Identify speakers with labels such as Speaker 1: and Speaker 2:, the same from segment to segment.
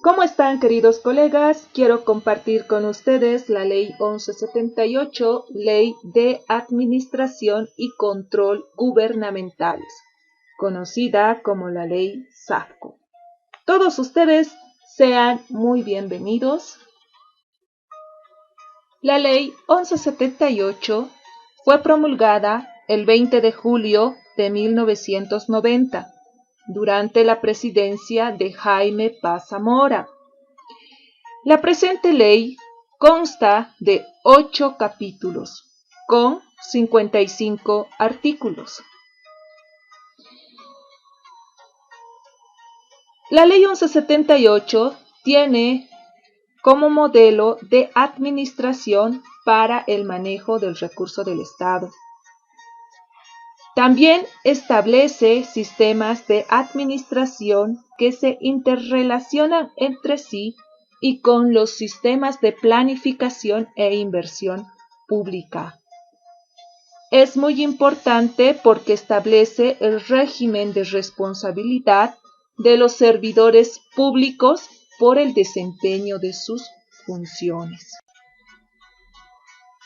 Speaker 1: ¿Cómo están, queridos colegas? Quiero compartir con ustedes la Ley 1178, Ley de Administración y Control Gubernamentales, conocida como la Ley SAFCO. Todos ustedes sean muy bienvenidos. La Ley 1178 fue promulgada el 20 de julio de 1990. Durante la presidencia de Jaime Paz Zamora. La presente ley consta de 8 capítulos, con 55 artículos. La ley 1178 tiene como modelo de administración para el manejo del recurso del Estado. También establece sistemas de administración que se interrelacionan entre sí y con los sistemas de planificación e inversión pública. Es muy importante porque establece el régimen de responsabilidad de los servidores públicos por el desempeño de sus funciones.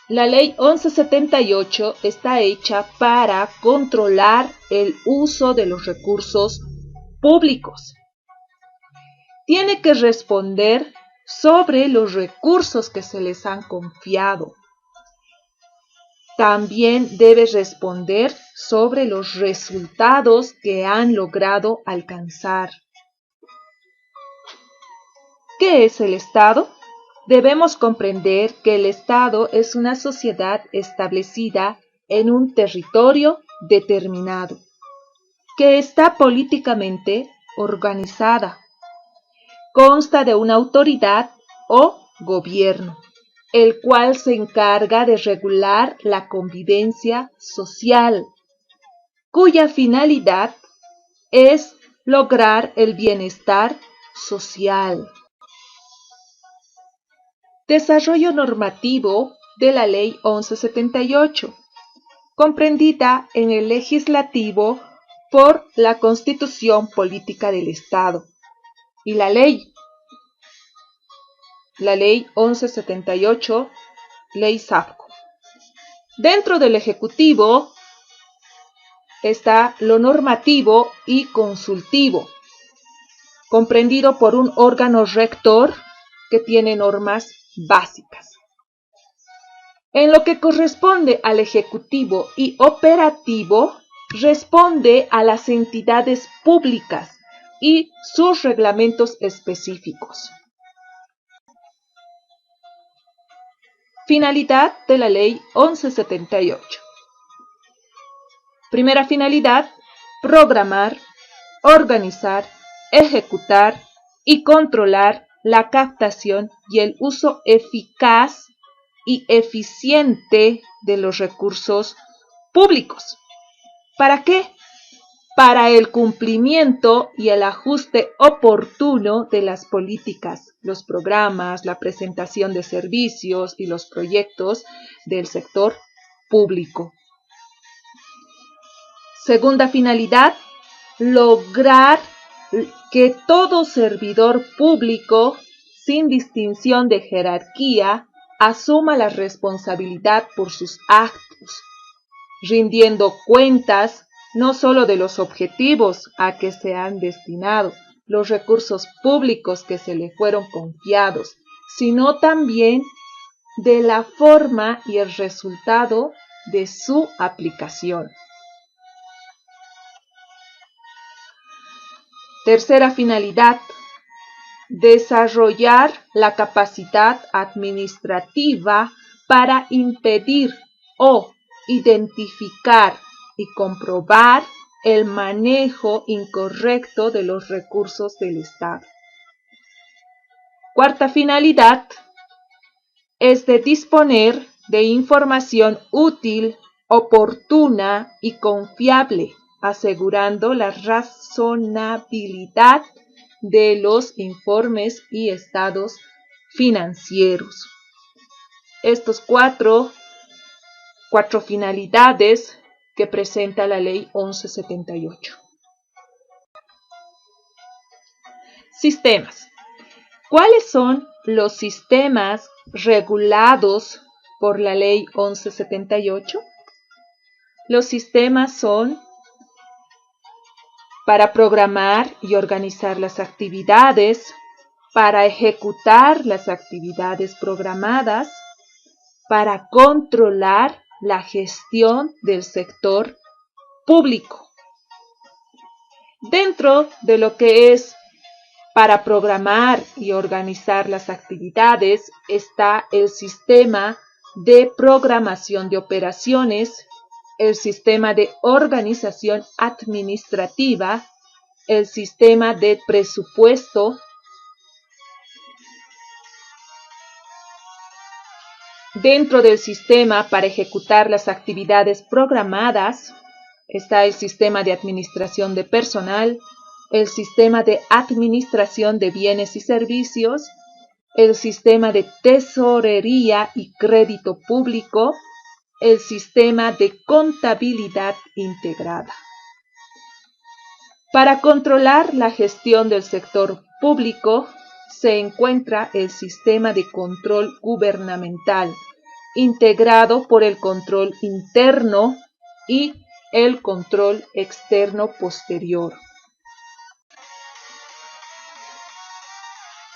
Speaker 1: La Ley 1178 está hecha para controlar el uso de los recursos públicos. Tiene que responder sobre los recursos que se les han confiado. También debe responder sobre los resultados que han logrado alcanzar. ¿Qué es el Estado? Debemos comprender que el Estado es una sociedad establecida en un territorio determinado, que está políticamente organizada. Consta de una autoridad o gobierno, el cual se encarga de regular la convivencia social, cuya finalidad es lograr el bienestar social. Desarrollo normativo de la Ley 1178, comprendida en el legislativo por la Constitución Política del Estado y la Ley 1178, Ley SAFCO. Dentro del Ejecutivo está lo normativo y consultivo, comprendido por un órgano rector que tiene normas básicas. En lo que corresponde al ejecutivo y operativo, responde a las entidades públicas y sus reglamentos específicos. Finalidad de la Ley 1178. Primera finalidad, programar, organizar, ejecutar y controlar la captación y el uso eficaz y eficiente de los recursos públicos. ¿Para qué? Para el cumplimiento y el ajuste oportuno de las políticas, los programas, la presentación de servicios y los proyectos del sector público. Segunda finalidad, lograr que todo servidor público, sin distinción de jerarquía, asuma la responsabilidad por sus actos, rindiendo cuentas no solo de los objetivos a que se han destinado, los recursos públicos que se le fueron confiados, sino también de la forma y el resultado de su aplicación. Tercera finalidad, desarrollar la capacidad administrativa para impedir o identificar y comprobar el manejo incorrecto de los recursos del Estado. Cuarta finalidad es de disponer de información útil, oportuna y confiable, asegurando la razonabilidad de los informes y estados financieros. Estos cuatro finalidades que presenta la Ley 1178. Sistemas. ¿Cuáles son los sistemas regulados por la Ley 1178? Los sistemas son para programar y organizar las actividades, para ejecutar las actividades programadas, para controlar la gestión del sector público. Dentro de lo que es para programar y organizar las actividades está el sistema de programación de operaciones, el sistema de organización administrativa, el sistema de presupuesto. Dentro del sistema para ejecutar las actividades programadas está el sistema de administración de personal, el sistema de administración de bienes y servicios, el sistema de tesorería y crédito público, el sistema de contabilidad integrada. Para controlar la gestión del sector público se encuentra el sistema de control gubernamental, integrado por el control interno y el control externo posterior.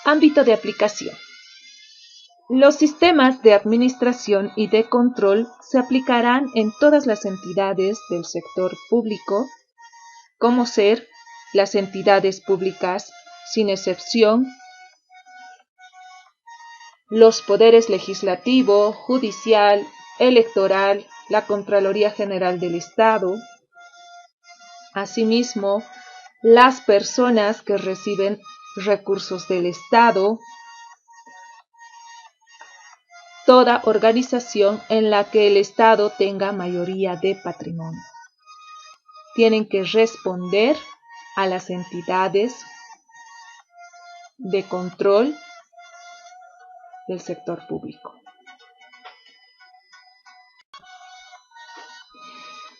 Speaker 1: Ámbito de aplicación. Los sistemas de administración y de control se aplicarán en todas las entidades del sector público, como ser las entidades públicas sin excepción, los poderes legislativo, judicial, electoral, la Contraloría General del Estado, asimismo, las personas que reciben recursos del Estado, toda organización en la que el Estado tenga mayoría de patrimonio. Tienen que responder a las entidades de control del sector público.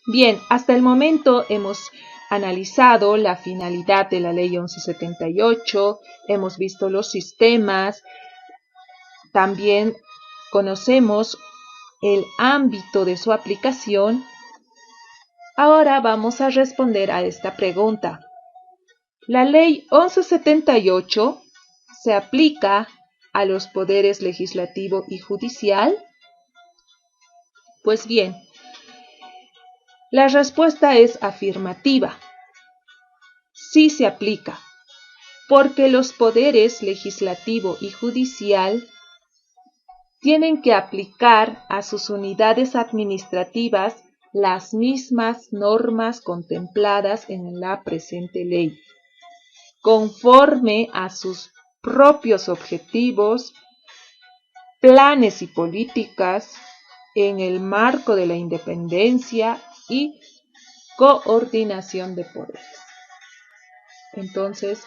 Speaker 1: Bien, hasta el momento hemos analizado la finalidad de la Ley 1178, hemos visto los sistemas, también conocemos el ámbito de su aplicación. Ahora vamos a responder a esta pregunta. ¿La Ley 1178 se aplica a los poderes legislativo y judicial? Pues bien, la respuesta es afirmativa. Sí se aplica, porque los poderes legislativo y judicial tienen que aplicar a sus unidades administrativas las mismas normas contempladas en la presente ley, conforme a sus propios objetivos, planes y políticas, en el marco de la independencia y coordinación de poderes. Entonces,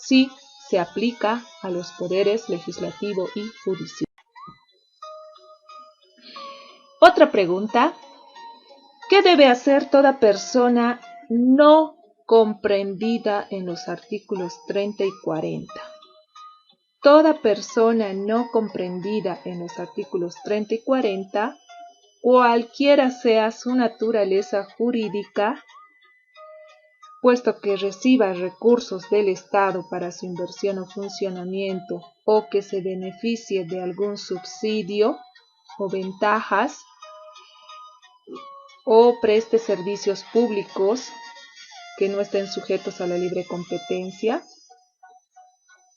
Speaker 1: sí se aplica a los poderes legislativo y judicial. Otra pregunta. ¿Qué debe hacer toda persona no comprendida en los artículos 30 y 40? Toda persona no comprendida en los artículos 30 y 40, cualquiera sea su naturaleza jurídica, puesto que reciba recursos del Estado para su inversión o funcionamiento, o que se beneficie de algún subsidio o ventajas, o preste servicios públicos que no estén sujetos a la libre competencia,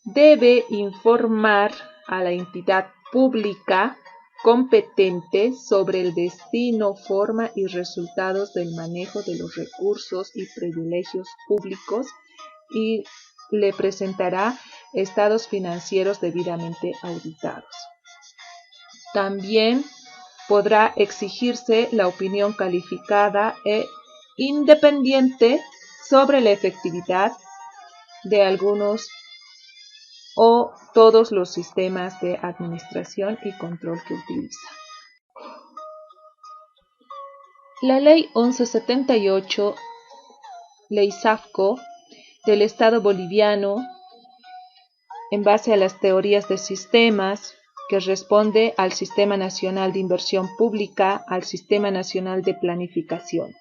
Speaker 1: debe informar a la entidad pública competente sobre el destino, forma y resultados del manejo de los recursos y privilegios públicos y le presentará estados financieros debidamente auditados. También podrá exigirse la opinión calificada e independiente sobre la efectividad de algunos o todos los sistemas de administración y control que utiliza. La Ley 1178, Ley SAFCO, del Estado boliviano, en base a las teorías de sistemas, que responde al Sistema Nacional de Inversión Pública, al Sistema Nacional de Planificación,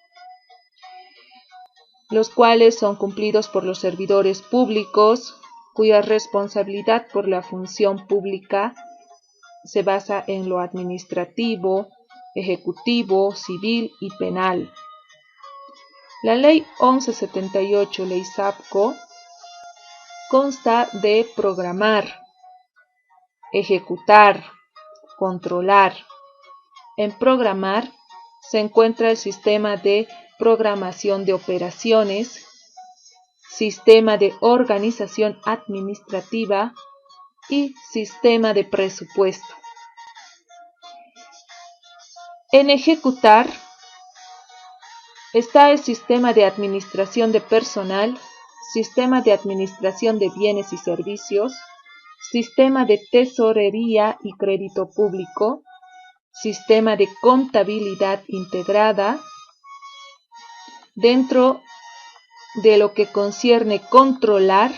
Speaker 1: los cuales son cumplidos por los servidores públicos, cuya responsabilidad por la función pública se basa en lo administrativo, ejecutivo, civil y penal. La Ley 1178, Ley SAPCO, consta de programar, ejecutar, controlar. En programar se encuentra el sistema de programación de operaciones, sistema de organización administrativa y sistema de presupuesto. En ejecutar está el sistema de administración de personal, sistema de administración de bienes y servicios, sistema de tesorería y crédito público, sistema de contabilidad integrada. Dentro de lo que concierne controlar,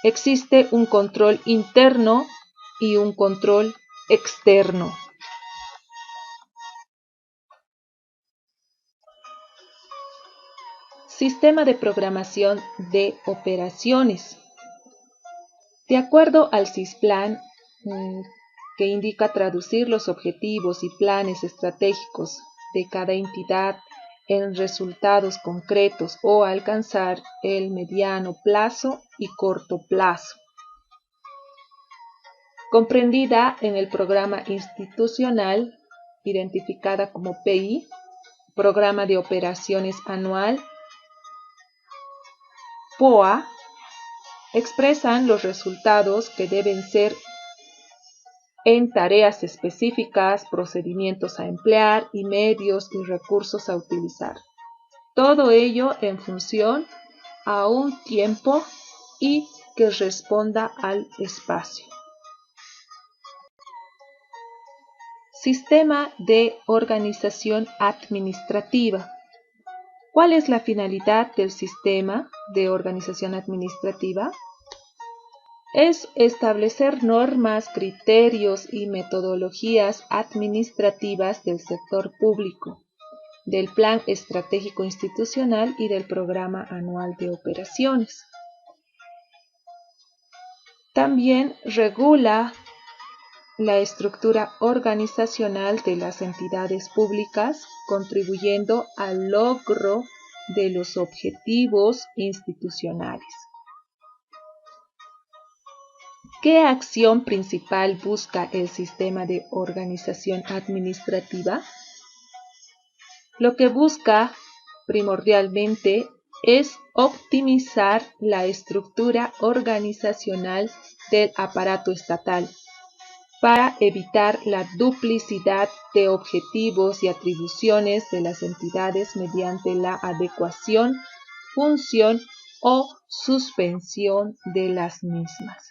Speaker 1: existe un control interno y un control externo. Sistema de programación de operaciones. De acuerdo al SISPLAN, que indica traducir los objetivos y planes estratégicos de cada entidad en resultados concretos o alcanzar el mediano plazo y corto plazo. Comprendida en el programa institucional, identificada como PI, Programa de Operaciones Anual, POA, expresan los resultados que deben ser en tareas específicas, procedimientos a emplear y medios y recursos a utilizar. Todo ello en función a un tiempo y que responda al espacio. Sistema de organización administrativa. ¿Cuál es la finalidad del sistema de organización administrativa? Es establecer normas, criterios y metodologías administrativas del sector público, del Plan Estratégico Institucional y del Programa Anual de Operaciones. También regula la estructura organizacional de las entidades públicas, contribuyendo al logro de los objetivos institucionales. ¿Qué acción principal busca el sistema de organización administrativa? Lo que busca primordialmente es optimizar la estructura organizacional del aparato estatal para evitar la duplicidad de objetivos y atribuciones de las entidades mediante la adecuación, función o suspensión de las mismas.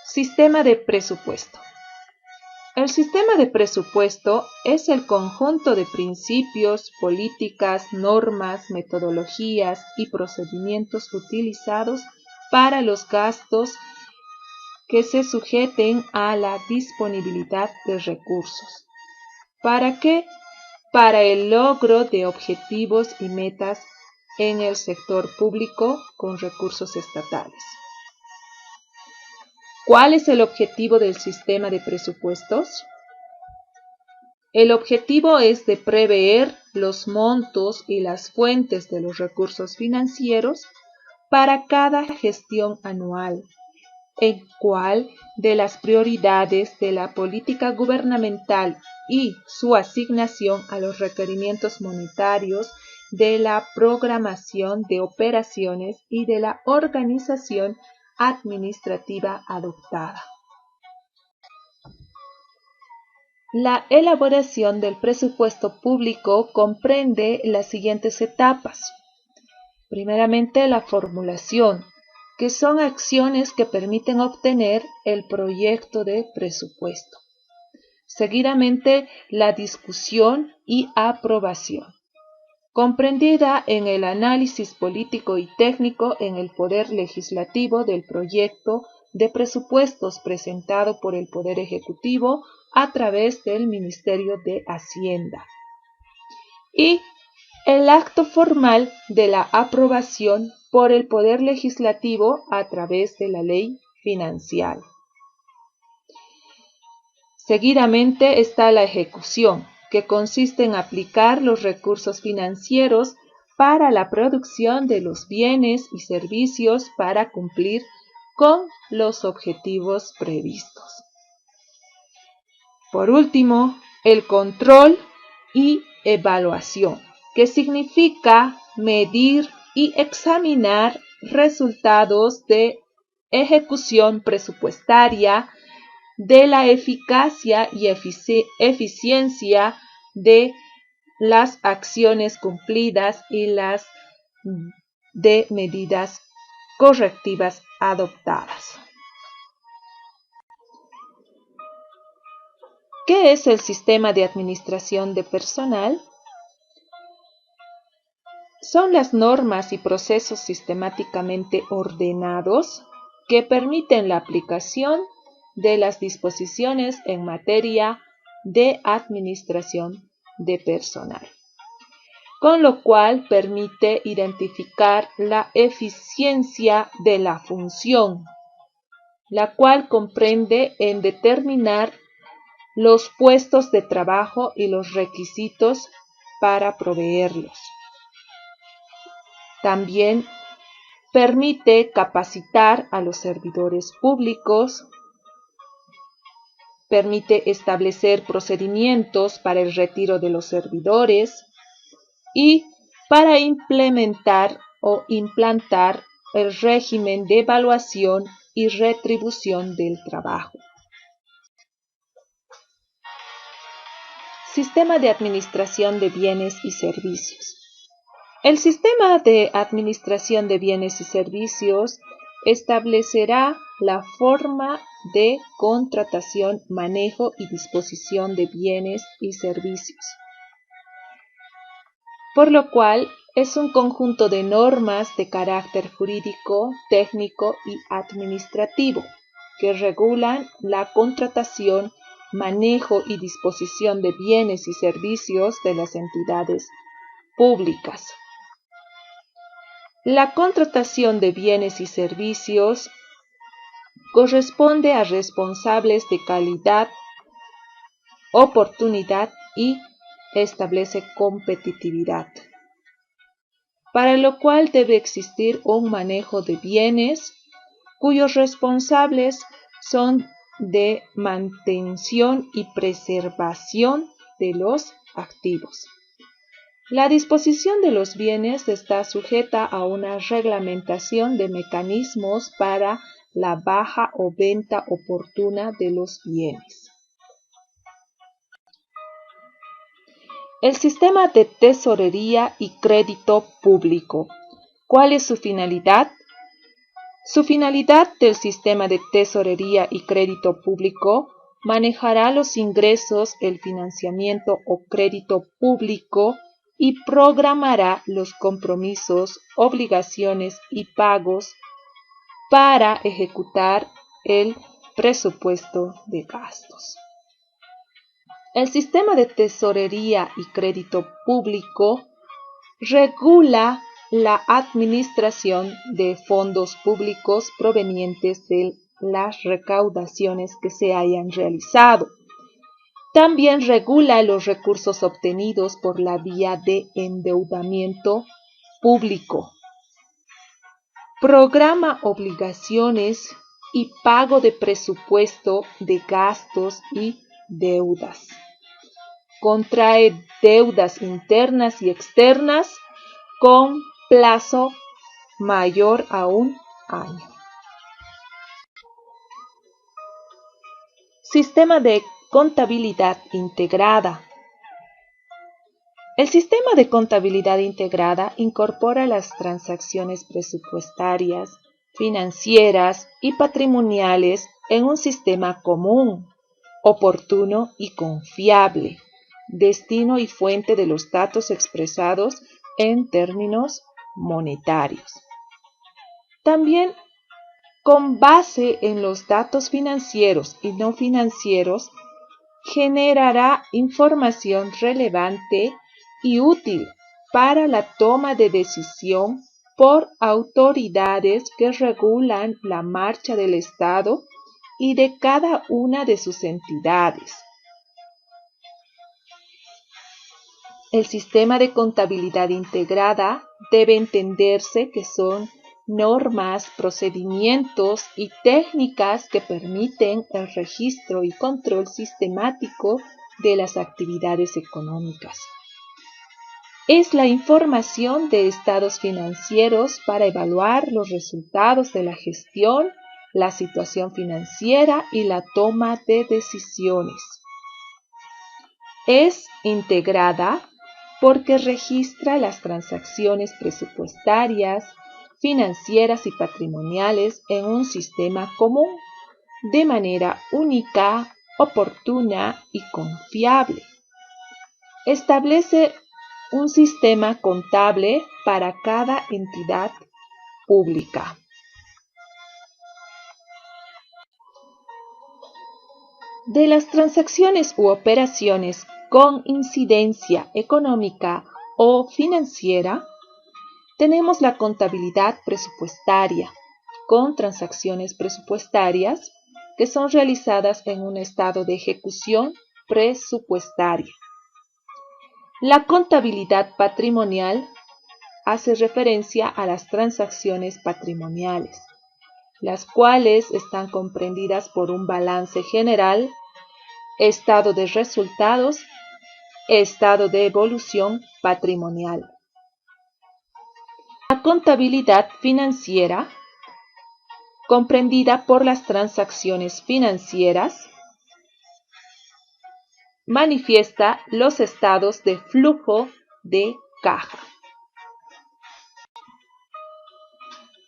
Speaker 1: Sistema de presupuesto. El sistema de presupuesto es el conjunto de principios, políticas, normas, metodologías y procedimientos utilizados para los gastos que se sujeten a la disponibilidad de recursos. ¿Para qué? Para el logro de objetivos y metas en el sector público con recursos estatales. ¿Cuál es el objetivo del sistema de presupuestos? El objetivo es de prever los montos y las fuentes de los recursos financieros para cada gestión anual, en cual de las prioridades de la política gubernamental y su asignación a los requerimientos monetarios de la programación de operaciones y de la organización administrativa adoptada. La elaboración del presupuesto público comprende las siguientes etapas. Primeramente, la formulación, que son acciones que permiten obtener el proyecto de presupuesto. Seguidamente, la discusión y aprobación. comprendida en el análisis político y técnico en el Poder Legislativo del proyecto de presupuestos presentado por el Poder Ejecutivo a través del Ministerio de Hacienda, y el acto formal de la aprobación por el Poder Legislativo a través de la Ley Financiera. Seguidamente está la ejecución, que consiste en aplicar los recursos financieros para la producción de los bienes y servicios para cumplir con los objetivos previstos. Por último, el control y evaluación, que significa medir y examinar resultados de ejecución presupuestaria, de la eficacia y eficiencia de las acciones cumplidas y las de medidas correctivas adoptadas. ¿Qué es el sistema de administración de personal? Son las normas y procesos sistemáticamente ordenados que permiten la aplicación de las disposiciones en materia de administración de personal, con lo cual permite identificar la eficiencia de la función, la cual comprende en determinar los puestos de trabajo y los requisitos para proveerlos. También permite capacitar a los servidores públicos, permite establecer procedimientos para el retiro de los servidores y para implementar o implantar el régimen de evaluación y retribución del trabajo. Sistema de administración de bienes y servicios. El sistema de administración de bienes y servicios establecerá la forma de contratación, manejo y disposición de bienes y servicios, por lo cual es un conjunto de normas de carácter jurídico, técnico y administrativo que regulan la contratación, manejo y disposición de bienes y servicios de las entidades públicas. La contratación de bienes y servicios corresponde a responsables de calidad, oportunidad y establece competitividad, para lo cual debe existir un manejo de bienes cuyos responsables son de mantención y preservación de los activos. La disposición de los bienes está sujeta a una reglamentación de mecanismos para la baja o venta oportuna de los bienes. El sistema de tesorería y crédito público. ¿Cuál es su finalidad? Su finalidad del sistema de tesorería y crédito público manejará los ingresos, el financiamiento o crédito público y programará los compromisos, obligaciones y pagos para ejecutar el presupuesto de gastos. El sistema de tesorería y crédito público regula la administración de fondos públicos provenientes de las recaudaciones que se hayan realizado. También regula los recursos obtenidos por la vía de endeudamiento público. Programa obligaciones y pago de presupuesto de gastos y deudas. Contrae deudas internas y externas con plazo mayor a un año. Sistema de contabilidad integrada. El sistema de contabilidad integrada incorpora las transacciones presupuestarias, financieras y patrimoniales en un sistema común, oportuno y confiable, destino y fuente de los datos expresados en términos monetarios. También, con base en los datos financieros y no financieros, generará información relevante y útil para la toma de decisión por autoridades que regulan la marcha del Estado y de cada una de sus entidades. El sistema de contabilidad integrada debe entenderse que son normas, procedimientos y técnicas que permiten el registro y control sistemático de las actividades económicas. Es la información de estados financieros para evaluar los resultados de la gestión, la situación financiera y la toma de decisiones. Es integrada porque registra las transacciones presupuestarias, financieras y patrimoniales en un sistema común, de manera única, oportuna y confiable. Establece un sistema contable para cada entidad pública. De las transacciones u operaciones con incidencia económica o financiera, tenemos la contabilidad presupuestaria, con transacciones presupuestarias que son realizadas en un estado de ejecución presupuestaria. La contabilidad patrimonial hace referencia a las transacciones patrimoniales, las cuales están comprendidas por un balance general, estado de resultados, estado de evolución patrimonial. La contabilidad financiera, comprendida por las transacciones financieras, manifiesta los estados de flujo de caja.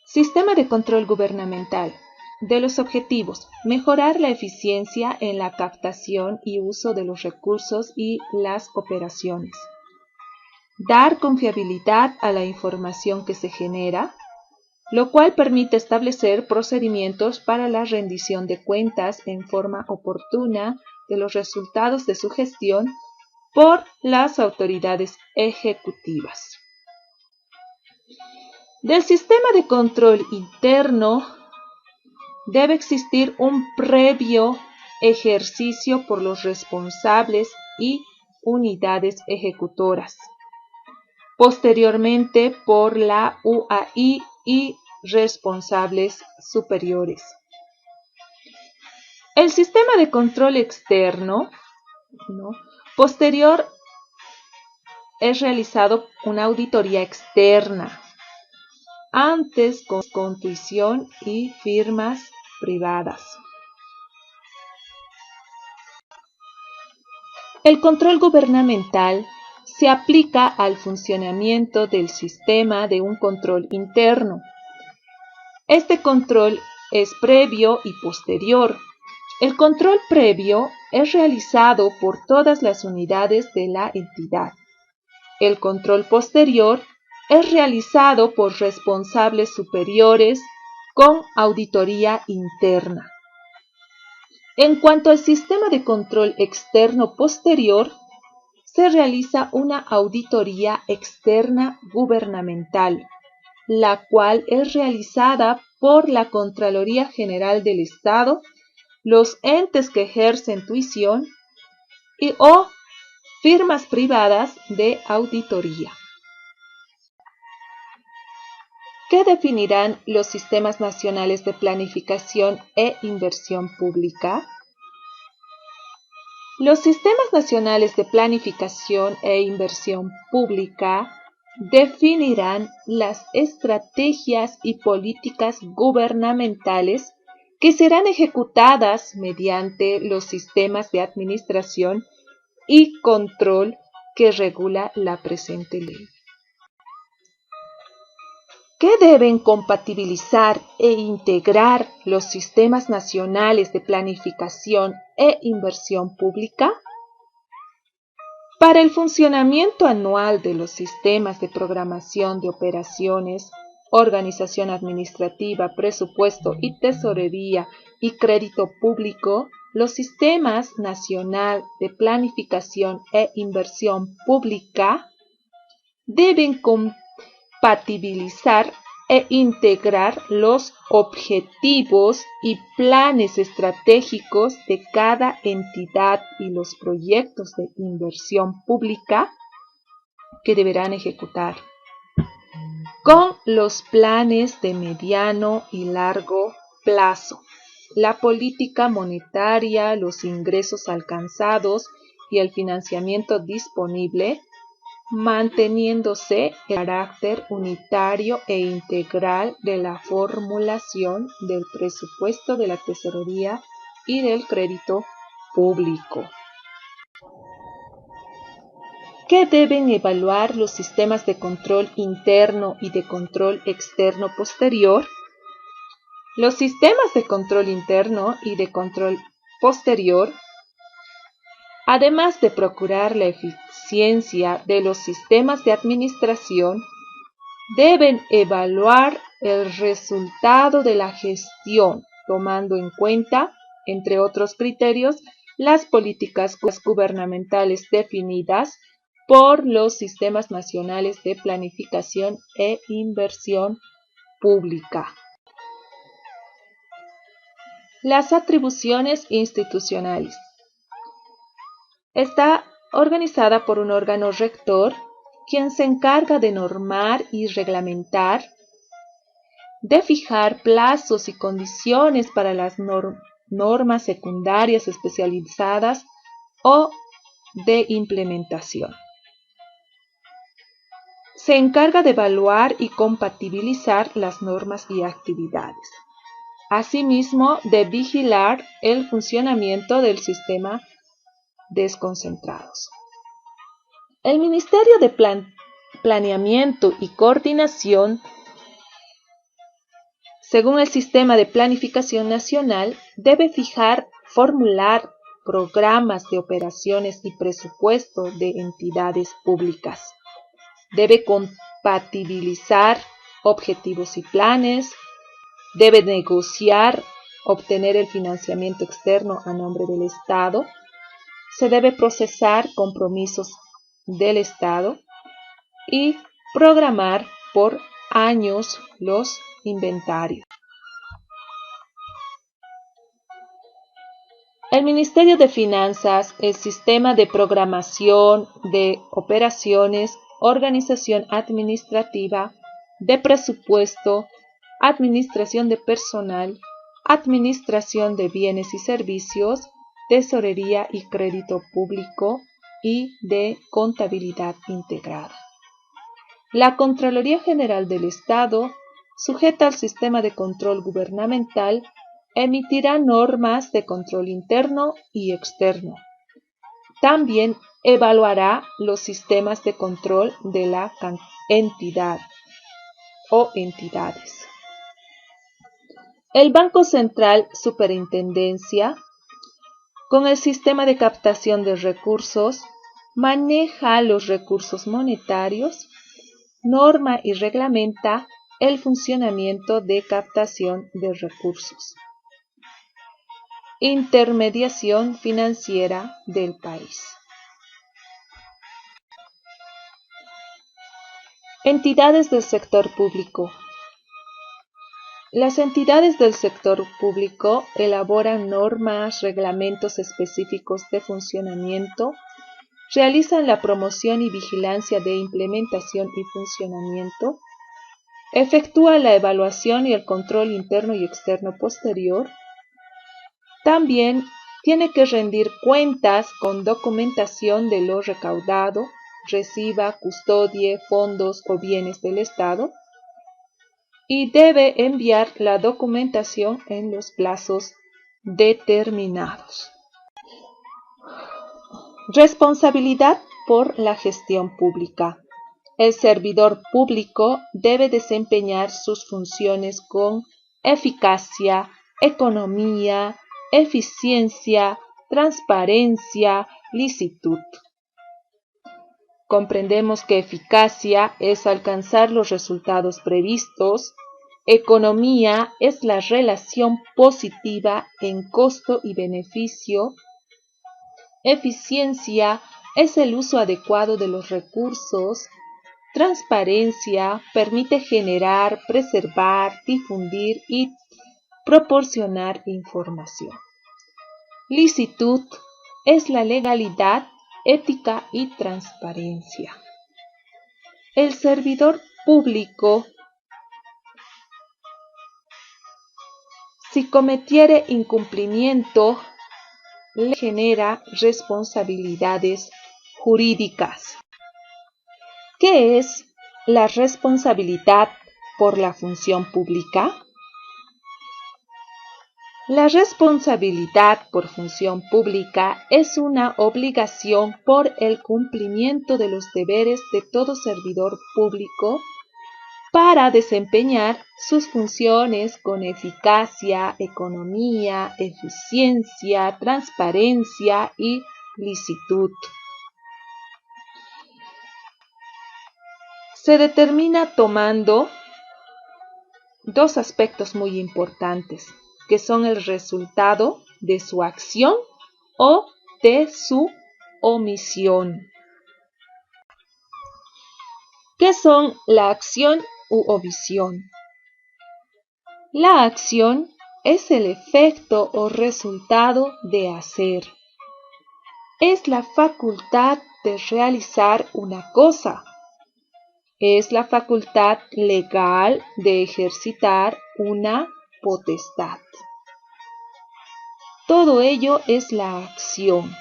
Speaker 1: Sistema de control gubernamental. De los objetivos: mejorar la eficiencia en la captación y uso de los recursos y las operaciones. Dar confiabilidad a la información que se genera, lo cual permite establecer procedimientos para la rendición de cuentas en forma oportuna de los resultados de su gestión por las autoridades ejecutivas. Del sistema de control interno debe existir un previo ejercicio por los responsables y unidades ejecutoras, posteriormente por la UAI y responsables superiores. El sistema de control externo, posterior, es realizado una auditoría externa, antes con tuición y firmas privadas. El control gubernamental se aplica al funcionamiento del sistema de un control interno. Este control es previo y posterior. El control previo es realizado por todas las unidades de la entidad. El control posterior es realizado por responsables superiores con auditoría interna. En cuanto al sistema de control externo posterior, se realiza una auditoría externa gubernamental, la cual es realizada por la Contraloría General del Estado, los entes que ejercen tuición o firmas privadas de auditoría. ¿Qué definirán los sistemas nacionales de planificación e inversión pública? Los sistemas nacionales de planificación e inversión pública definirán las estrategias y políticas gubernamentales que serán ejecutadas mediante los sistemas de administración y control que regula la presente ley. ¿Qué deben compatibilizar e integrar los sistemas nacionales de planificación e inversión pública? Para el funcionamiento anual de los sistemas de programación de operaciones, organización administrativa, presupuesto y tesorería y crédito público, los sistemas nacional de planificación e inversión pública deben compatibilizar e integrar los objetivos y planes estratégicos de cada entidad y los proyectos de inversión pública que deberán ejecutar, con los planes de mediano y largo plazo, la política monetaria, los ingresos alcanzados y el financiamiento disponible, manteniéndose el carácter unitario e integral de la formulación del presupuesto de la tesorería y del crédito público. ¿Qué deben evaluar los sistemas de control interno y de control externo posterior? Los sistemas de control interno y de control posterior, además de procurar la eficiencia de los sistemas de administración, deben evaluar el resultado de la gestión, tomando en cuenta, entre otros criterios, las políticas gubernamentales definidas por los sistemas nacionales de planificación e inversión pública. Las atribuciones institucionales. Está organizada por un órgano rector, quien se encarga de normar y reglamentar, de fijar plazos y condiciones para las normas secundarias especializadas o de implementación. Se encarga de evaluar y compatibilizar las normas y actividades. Asimismo, de vigilar el funcionamiento del sistema desconcentrados. El Ministerio de Planeamiento y Coordinación, según el Sistema de Planificación Nacional, debe formular programas de operaciones y presupuesto de entidades públicas. Debe compatibilizar objetivos y planes, debe negociar, obtener el financiamiento externo a nombre del Estado, se debe procesar compromisos del Estado y programar por años los inventarios. El Ministerio de Finanzas, el Sistema de Programación de Operaciones, Organización Administrativa, de Presupuesto, Administración de Personal, Administración de Bienes y Servicios, Tesorería y Crédito Público y de Contabilidad Integrada. La Contraloría General del Estado, sujeta al sistema de control gubernamental, emitirá normas de control interno y externo. También evaluará los sistemas de control de la entidad o entidades. El Banco Central Superintendencia, con el sistema de captación de recursos, maneja los recursos monetarios, norma y reglamenta el funcionamiento de captación de recursos. Intermediación financiera del país. Entidades del sector público. Las entidades del sector público elaboran normas, reglamentos específicos de funcionamiento, realizan la promoción y vigilancia de implementación y funcionamiento, efectúa la evaluación y el control interno y externo posterior. También tiene que rendir cuentas con documentación de lo recaudado, reciba, custodie fondos o bienes del Estado y debe enviar la documentación en los plazos determinados. Responsabilidad por la gestión pública. El servidor público debe desempeñar sus funciones con eficacia, economía, eficiencia, transparencia, licitud. comprendemos que eficacia es alcanzar los resultados previstos, economía es la relación positiva en costo y beneficio, eficiencia es el uso adecuado de los recursos, transparencia permite generar, preservar, difundir y proporcionar información. Licitud es la legalidad, ética y transparencia. El servidor público, si cometiere incumplimiento, le genera responsabilidades jurídicas. ¿Qué es la responsabilidad por la función pública? La responsabilidad por función pública es una obligación por el cumplimiento de los deberes de todo servidor público para desempeñar sus funciones con eficacia, economía, eficiencia, transparencia y licitud. Se determina tomando dos aspectos muy importantes, que son el resultado de su acción o de su omisión. ¿Qué son la acción u omisión? La acción es el efecto o resultado de hacer. Es la facultad de realizar una cosa. Es la facultad legal de ejercitar una potestad. Todo ello es la acción.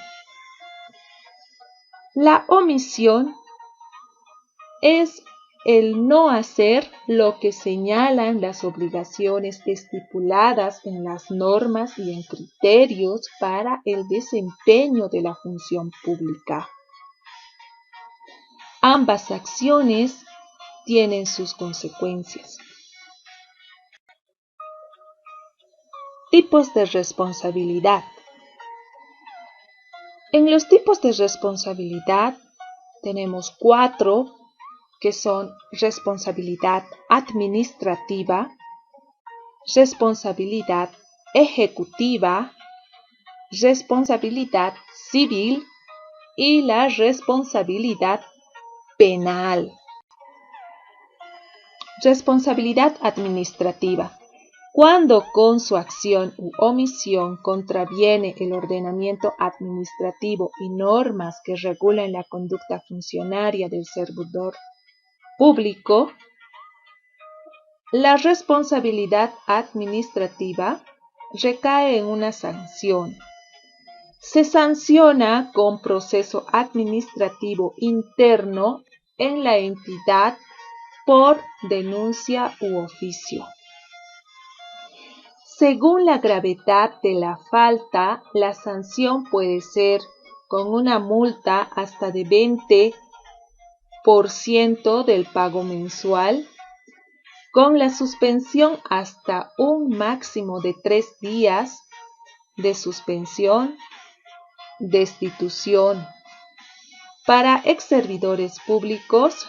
Speaker 1: La omisión es el no hacer lo que señalan las obligaciones estipuladas en las normas y en criterios para el desempeño de la función pública. Ambas acciones tienen sus consecuencias. Tipos de responsabilidad. En los tipos de responsabilidad tenemos 4, que son responsabilidad administrativa, responsabilidad ejecutiva, responsabilidad civil y la responsabilidad penal. Responsabilidad administrativa. Cuando con su acción u omisión contraviene el ordenamiento administrativo y normas que regulan la conducta funcionaria del servidor público, la responsabilidad administrativa recae en una sanción. Se sanciona con proceso administrativo interno en la entidad por denuncia u oficio. Según la gravedad de la falta, la sanción puede ser con una multa hasta de 20% del pago mensual, con la suspensión hasta un máximo de 3 días de suspensión, destitución. Para exservidores públicos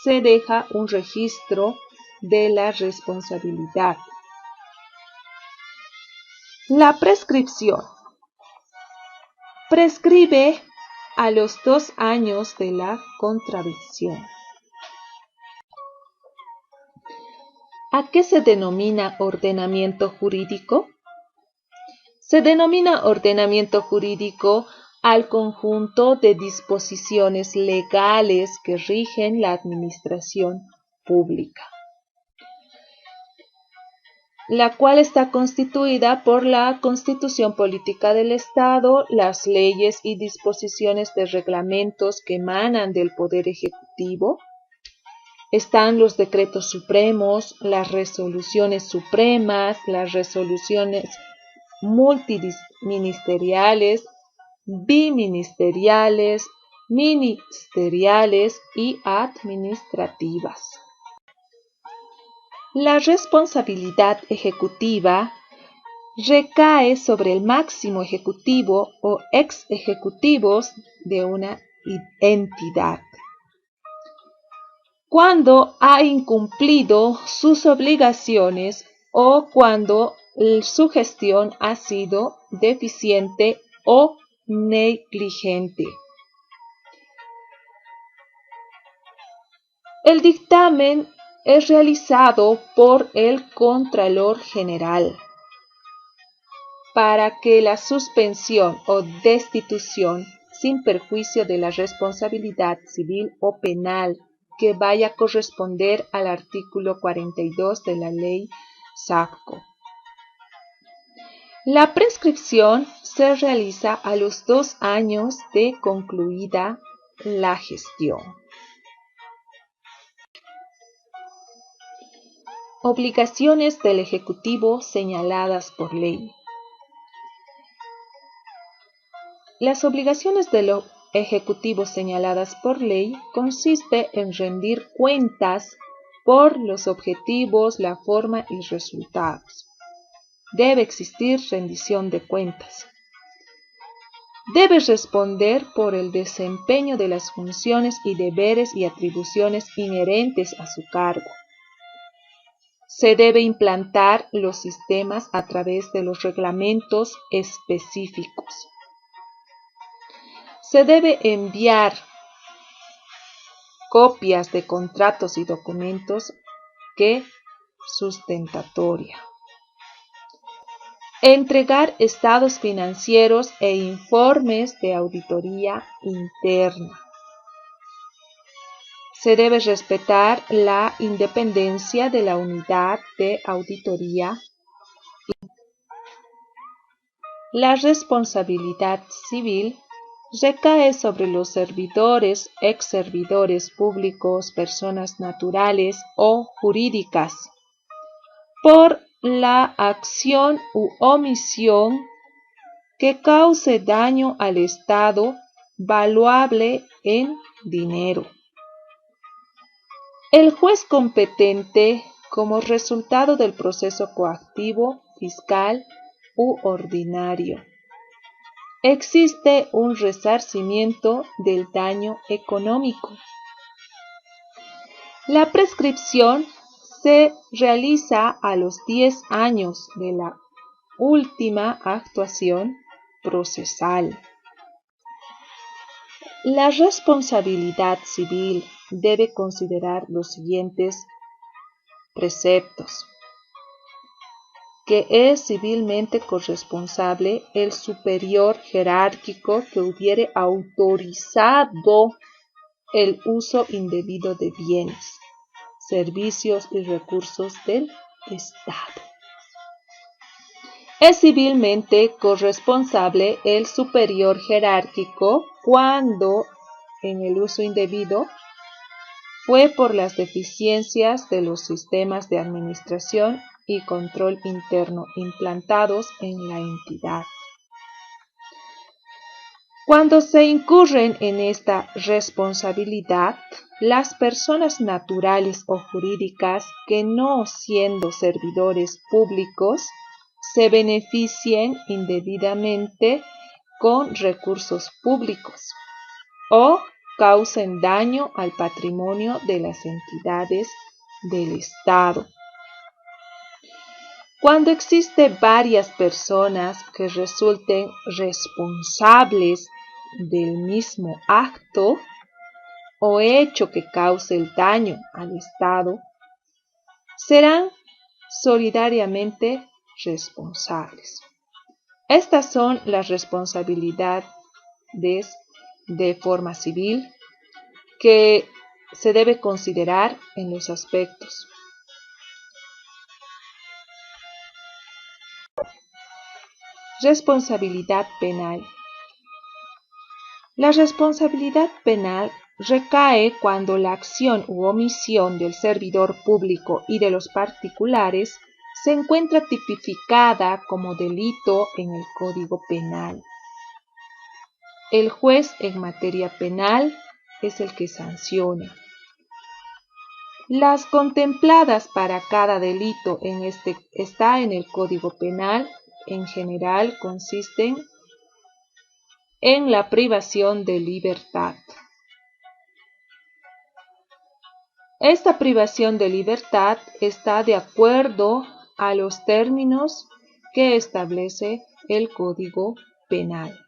Speaker 1: se deja un registro de la responsabilidad. La prescripción. Prescribe a los 2 años de la contravención. ¿A qué se denomina ordenamiento jurídico? Se denomina ordenamiento jurídico al conjunto de disposiciones legales que rigen la administración pública, la cual está constituida por la Constitución Política del Estado, las leyes y disposiciones de reglamentos que emanan del Poder Ejecutivo. Están los decretos supremos, las resoluciones supremas, las resoluciones multiministeriales, biministeriales, ministeriales y administrativas. La responsabilidad ejecutiva recae sobre el máximo ejecutivo o ex ejecutivos de una entidad. cuando ha incumplido sus obligaciones o cuando su gestión ha sido deficiente o negligente. El dictamen es realizado por el Contralor General para que la suspensión o destitución sin perjuicio de la responsabilidad civil o penal que vaya a corresponder al artículo 42 de la ley SAFCO. La prescripción se realiza a los 2 años de concluida la gestión. Obligaciones del Ejecutivo señaladas por ley. Las obligaciones del Ejecutivo señaladas por ley consiste en rendir cuentas por los objetivos, la forma y resultados. Debe existir rendición de cuentas. Debe responder por el desempeño de las funciones y deberes y atribuciones inherentes a su cargo. Se debe implantar los sistemas a través de los reglamentos específicos. Se debe enviar copias de contratos y documentos que sustentatoria. Entregar estados financieros e informes de auditoría interna. Se debe respetar la independencia de la unidad de auditoría. La responsabilidad civil recae sobre los servidores, ex servidores públicos, personas naturales o jurídicas, por la acción u omisión que cause daño al Estado valuable en dinero. El juez competente, como resultado del proceso coactivo, fiscal u ordinario. Existe un resarcimiento del daño económico. La prescripción se realiza a los 10 años de la última actuación procesal. La responsabilidad civil debe considerar los siguientes preceptos: que es civilmente corresponsable el superior jerárquico que hubiere autorizado el uso indebido de bienes, servicios y recursos del Estado. Es civilmente corresponsable el superior jerárquico cuando en el uso indebido fue por las deficiencias de los sistemas de administración y control interno implantados en la entidad. Cuando se incurren en esta responsabilidad, las personas naturales o jurídicas que no siendo servidores públicos se beneficien indebidamente con recursos públicos o causen daño al patrimonio de las entidades del Estado. Cuando existen varias personas que resulten responsables del mismo acto o hecho que cause el daño al Estado, serán solidariamente responsables. Estas son las responsabilidades de forma civil que se debe considerar en los aspectos. Responsabilidad penal. La responsabilidad penal recae cuando la acción u omisión del servidor público y de los particulares se encuentra tipificada como delito en el Código Penal. El juez en materia penal es el que sanciona. Las contempladas para cada delito está en el Código Penal. En general consisten en la privación de libertad. Esta privación de libertad está de acuerdo a los términos que establece el Código Penal.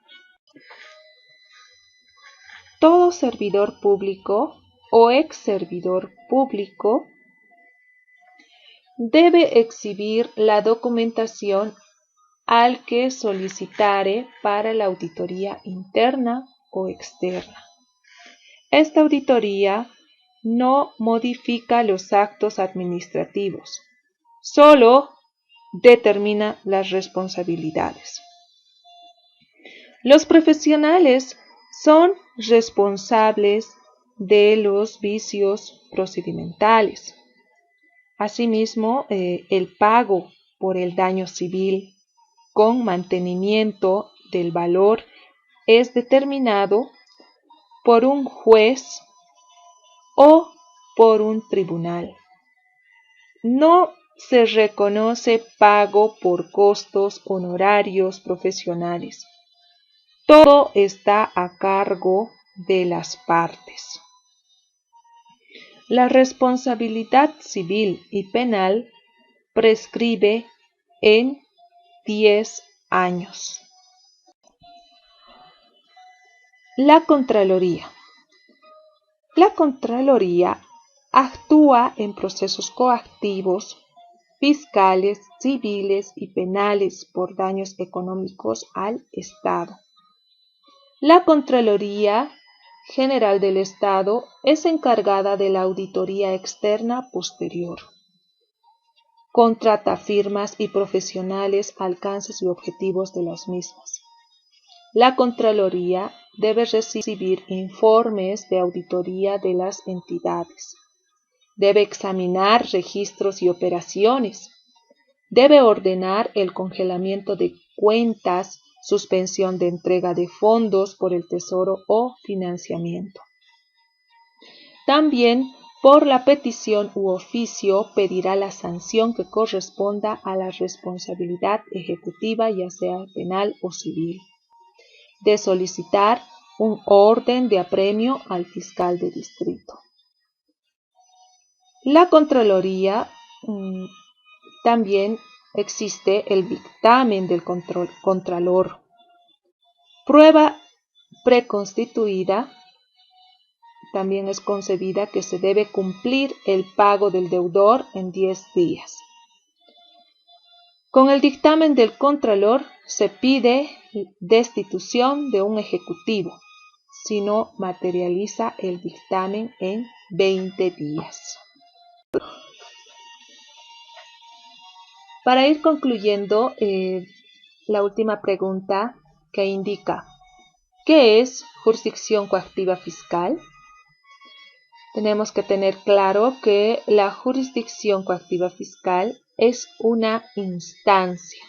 Speaker 1: Todo servidor público o ex servidor público debe exhibir la documentación al que solicitare para la auditoría interna o externa. Esta auditoría no modifica los actos administrativos, solo determina las responsabilidades. Los profesionales son responsables de los vicios procedimentales. Asimismo, el pago por el daño civil con mantenimiento del valor es determinado por un juez o por un tribunal. No se reconoce pago por costos honorarios profesionales. Todo está a cargo de las partes. La responsabilidad civil y penal prescribe en 10 años. La Contraloría. La Contraloría actúa en procesos coactivos, fiscales, civiles y penales por daños económicos al Estado. La Contraloría General del Estado es encargada de la auditoría externa posterior. Contrata firmas y profesionales, alcances y objetivos de las mismas. La Contraloría debe recibir informes de auditoría de las entidades. Debe examinar registros y operaciones. Debe ordenar el congelamiento de cuentas, suspensión de entrega de fondos por el Tesoro o financiamiento. También, por la petición u oficio, pedirá la sanción que corresponda a la responsabilidad ejecutiva, ya sea penal o civil, de solicitar un orden de apremio al fiscal de distrito. La Contraloría también existe el dictamen del Contralor. Prueba preconstituida. También es concebida que se debe cumplir el pago del deudor en 10 días. Con el dictamen del Contralor se pide destitución de un ejecutivo si no materializa el dictamen en 20 días. Para ir concluyendo, la última pregunta que indica, ¿qué es jurisdicción coactiva fiscal? Tenemos que tener claro que la jurisdicción coactiva fiscal es una instancia.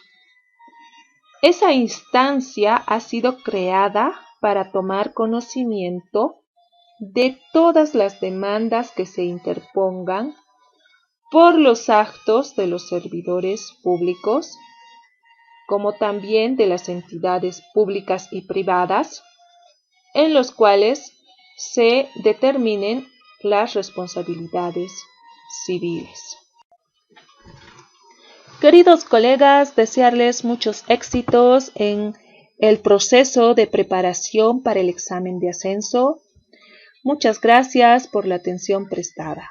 Speaker 1: Esa instancia ha sido creada para tomar conocimiento de todas las demandas que se interpongan por los actos de los servidores públicos, como también de las entidades públicas y privadas, en los cuales se determinen las responsabilidades civiles. Queridos colegas, desearles muchos éxitos en el proceso de preparación para el examen de ascenso. Muchas gracias por la atención prestada.